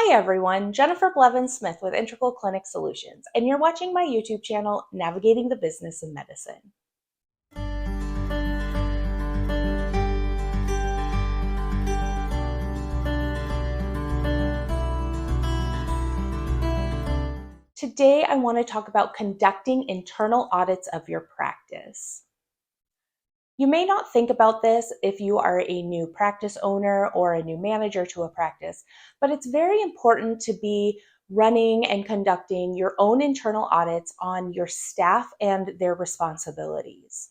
Hi everyone, Jennifer Blevins-Smith with Integral Clinic Solutions, and you're watching my YouTube channel, Navigating the Business of Medicine. Today I want to talk about conducting internal audits of your practice. You may not think about this if you are a new practice owner or a new manager to a practice, but it's very important to be running and conducting your own internal audits on your staff and their responsibilities.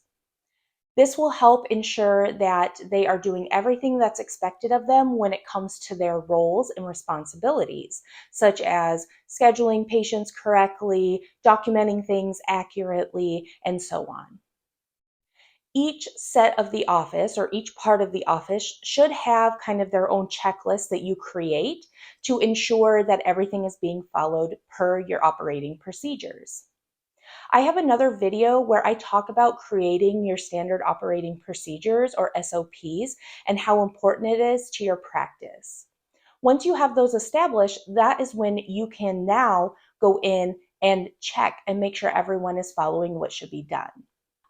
This will help ensure that they are doing everything that's expected of them when it comes to their roles and responsibilities, such as scheduling patients correctly, documenting things accurately, and so on. Each set of the office or each part of the office should have kind of their own checklist that you create to ensure that everything is being followed per your operating procedures. I have another video where I talk about creating your standard operating procedures or SOPs and how important it is to your practice. Once you have those established, that is when you can now go in and check and make sure everyone is following what should be done.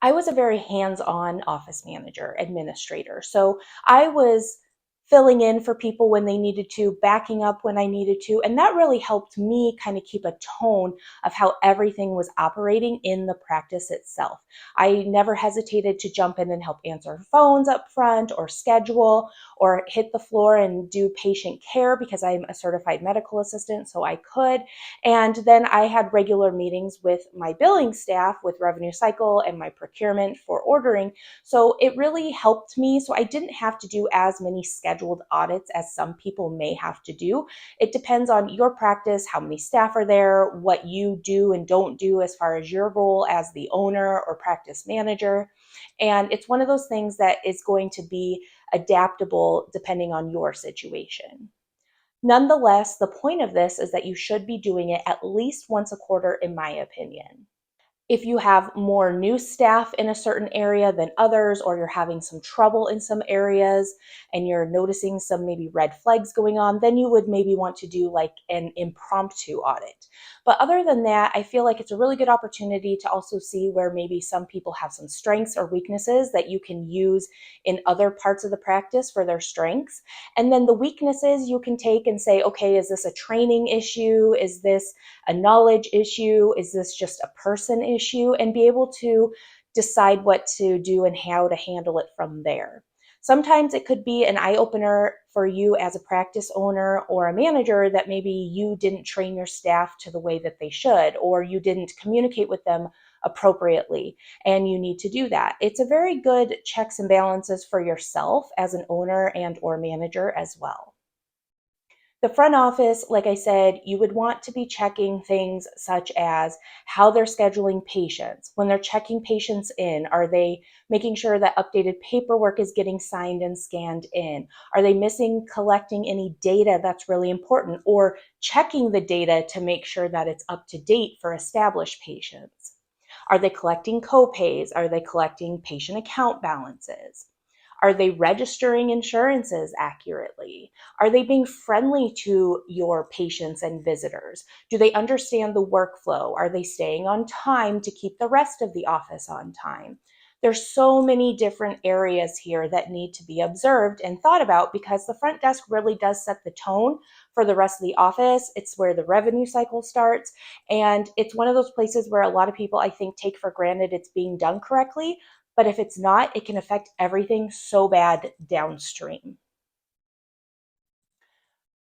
I was a very hands-on office manager, administrator. So I was filling in for people when they needed to, backing up when I needed to, and that really helped me kind of keep a tone of how everything was operating in the practice itself. I never hesitated to jump in and help answer phones up front or schedule or hit the floor and do patient care because I'm a certified medical assistant, so I could. And then I had regular meetings with my billing staff with revenue cycle and my procurement for ordering. So it really helped me. So I didn't have to do as many scheduled audits as some people may have to do. It depends on your practice, how many staff are there, what you do and don't do as far as your role as the owner or practice manager. And it's one of those things that is going to be adaptable depending on your situation. Nonetheless, the point of this is that you should be doing it at least once a quarter, in my opinion. If you have more new staff in a certain area than others, or you're having some trouble in some areas and you're noticing some maybe red flags going on, then you would maybe want to do like an impromptu audit. But other than that, I feel like it's a really good opportunity to also see where maybe some people have some strengths or weaknesses that you can use in other parts of the practice for their strengths. And then the weaknesses you can take and say, okay, is this a training issue? Is this a knowledge issue? Is this just a person issue? And be able to decide what to do and how to handle it from there. Sometimes it could be an eye-opener for you as a practice owner or a manager that maybe you didn't train your staff to the way that they should, or you didn't communicate with them appropriately, and you need to do that. It's a very good checks and balances for yourself as an owner and or manager as well. The front office, like I said, you would want to be checking things such as how they're scheduling patients. When they're checking patients in, are they making sure that updated paperwork is getting signed and scanned in? Are they missing collecting any data that's really important, or checking the data to make sure that it's up to date for established patients? Are they collecting copays? Are they collecting patient account balances? Are they registering insurances accurately? Are they being friendly to your patients and visitors? Do they understand the workflow? Are they staying on time to keep the rest of the office on time? There's so many different areas here that need to be observed and thought about because the front desk really does set the tone for the rest of the office. It's where the revenue cycle starts. And it's one of those places where a lot of people, I think, take for granted it's being done correctly. But if it's not, it can affect everything so bad downstream.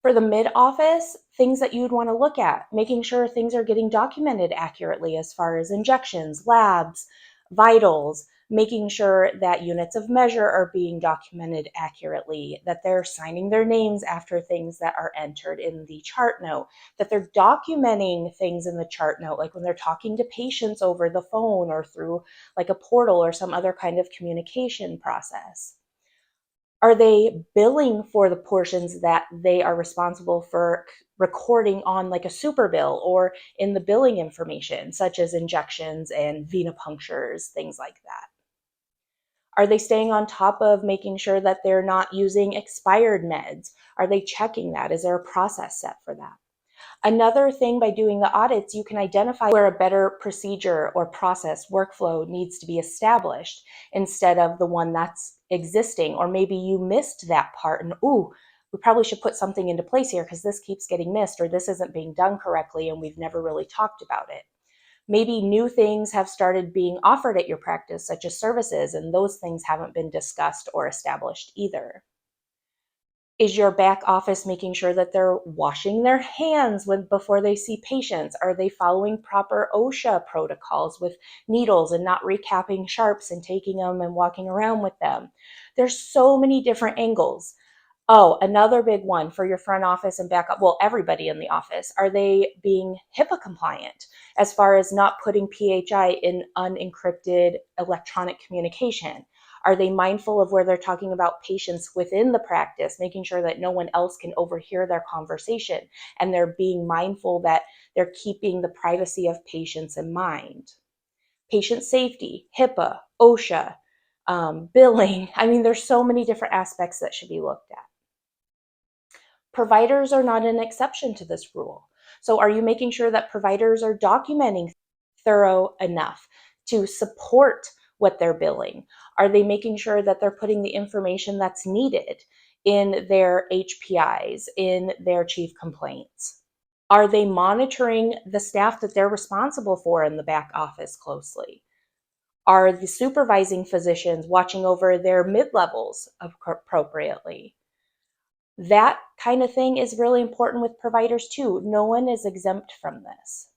For the mid-office, things that you would want to look at, making sure things are getting documented accurately as far as injections, labs, vitals, making sure that units of measure are being documented accurately, that they're signing their names after things that are entered in the chart note, that they're documenting things in the chart note, like when they're talking to patients over the phone or through like a portal or some other kind of communication process. Are they billing for the portions that they are responsible for recording on like a super bill or in the billing information, such as injections and venipunctures, things like that? Are they staying on top of making sure that they're not using expired meds? Are they checking that? Is there a process set for that? Another thing, by doing the audits, you can identify where a better procedure or process workflow needs to be established instead of the one that's existing. Or maybe you missed that part and, ooh, we probably should put something into place here because this keeps getting missed, or this isn't being done correctly and we've never really talked about it. Maybe new things have started being offered at your practice, such as services, and those things haven't been discussed or established either. Is your back office making sure that they're washing their hands before they see patients? Are they following proper OSHA protocols with needles and not recapping sharps and taking them and walking around with them? There's so many different angles. Oh, another big one for your front office and backup, well, everybody in the office. Are they being HIPAA compliant as far as not putting PHI in unencrypted electronic communication? Are they mindful of where they're talking about patients within the practice, making sure that no one else can overhear their conversation? And they're being mindful that they're keeping the privacy of patients in mind. Patient safety, HIPAA, OSHA, billing. I mean, there's so many different aspects that should be looked at. Providers are not an exception to this rule. So are you making sure that providers are documenting thorough enough to support what they're billing? Are they making sure that they're putting the information that's needed in their HPIs, in their chief complaints? Are they monitoring the staff that they're responsible for in the back office closely? Are the supervising physicians watching over their mid-levels appropriately? That kind of thing is really important with providers too. No one is exempt from this.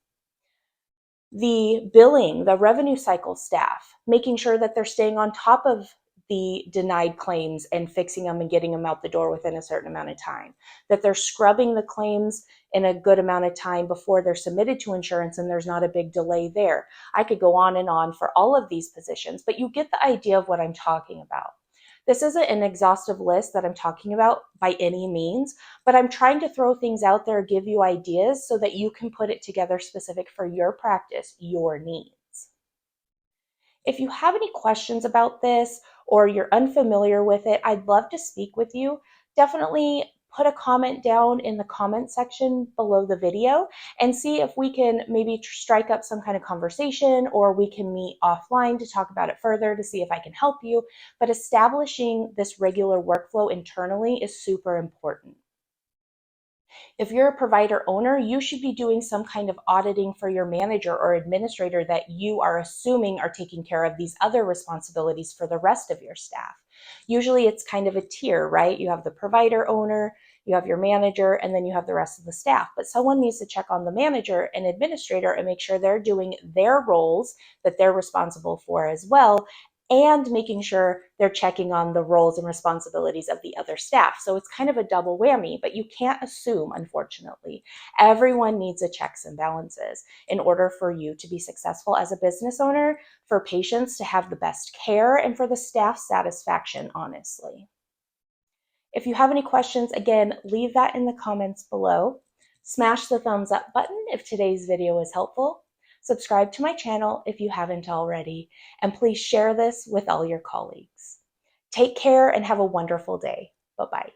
The billing, the revenue cycle staff, making sure that they're staying on top of the denied claims and fixing them and getting them out the door within a certain amount of time, that they're scrubbing the claims in a good amount of time before they're submitted to insurance and there's not a big delay there. I could go on and on for all of these positions, but you get the idea of what I'm talking about. This isn't an exhaustive list that I'm talking about by any means, but I'm trying to throw things out there, give you ideas so that you can put it together specific for your practice, your needs. If you have any questions about this or you're unfamiliar with it, I'd love to speak with you. Definitely put a comment down in the comment section below the video and see if we can maybe strike up some kind of conversation, or we can meet offline to talk about it further to see if I can help you. But establishing this regular workflow internally is super important. If you're a provider owner, you should be doing some kind of auditing for your manager or administrator that you are assuming are taking care of these other responsibilities for the rest of your staff. Usually it's kind of a tier, right? You have the provider owner, you have your manager, and then you have the rest of the staff. But someone needs to check on the manager and administrator and make sure they're doing their roles that they're responsible for as well, and making sure they're checking on the roles and responsibilities of the other staff. So it's kind of a double whammy, but you can't assume, unfortunately. Everyone needs a checks and balances in order for you to be successful as a business owner, for patients to have the best care, and for the staff satisfaction, honestly. If you have any questions, again, leave that in the comments below. Smash the thumbs up button if today's video was helpful. Subscribe to my channel if you haven't already, and please share this with all your colleagues. Take care and have a wonderful day. Bye-bye.